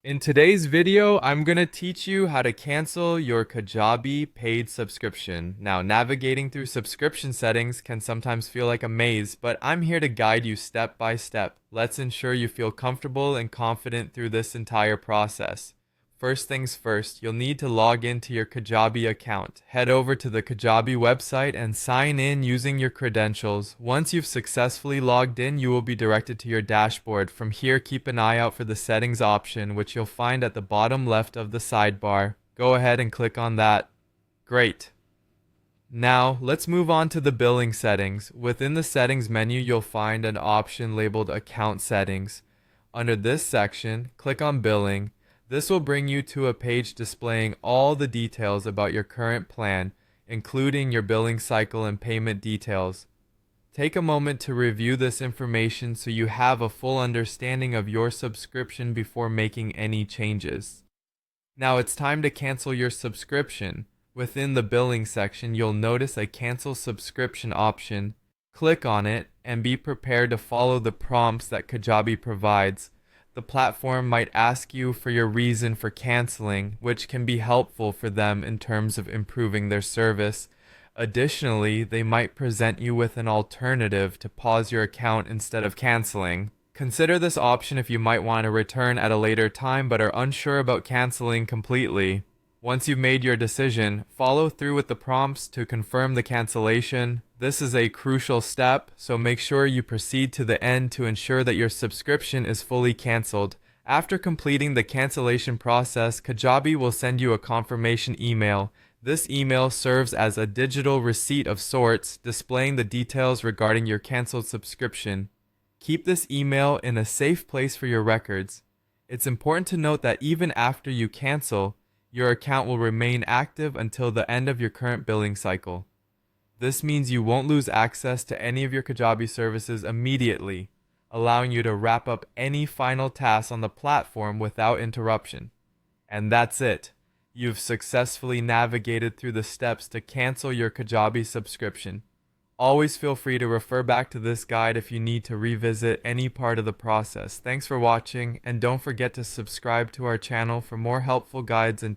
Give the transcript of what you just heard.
In today's video, I'm going to teach you how to cancel your Kajabi paid subscription. Now, navigating through subscription settings can sometimes feel like a maze, but I'm here to guide you step by step. Let's ensure you feel comfortable and confident through this entire process. First things first, you'll need to log into your Kajabi account. Head over to the Kajabi website and sign in using your credentials. Once you've successfully logged in, you will be directed to your dashboard. From here, keep an eye out for the settings option, which you'll find at the bottom left of the sidebar. Go ahead and click on that. Great. Now, let's move on to the billing settings. Within the settings menu, you'll find an option labeled Account Settings. Under this section, click on Billing. This will bring you to a page displaying all the details about your current plan, including your billing cycle and payment details. Take a moment to review this information so you have a full understanding of your subscription before making any changes. Now it's time to cancel your subscription. Within the billing section, you'll notice a cancel subscription option. Click on it and be prepared to follow the prompts that Kajabi provides. The platform might ask you for your reason for canceling, which can be helpful for them in terms of improving their service. Additionally, they might present you with an alternative to pause your account instead of canceling. Consider this option if you might want to return at a later time but are unsure about canceling completely. Once you've made your decision, follow through with the prompts to confirm the cancellation. This is a crucial step, so make sure you proceed to the end to ensure that your subscription is fully canceled. After completing the cancellation process, Kajabi will send you a confirmation email. This email serves as a digital receipt of sorts, displaying the details regarding your canceled subscription. Keep this email in a safe place for your records. It's important to note that even after you cancel, your account will remain active until the end of your current billing cycle. This means you won't lose access to any of your Kajabi services immediately, allowing you to wrap up any final tasks on the platform without interruption. And that's it. You've successfully navigated through the steps to cancel your Kajabi subscription. Always feel free to refer back to this guide if you need to revisit any part of the process. Thanks for watching, and don't forget to subscribe to our channel for more helpful guides and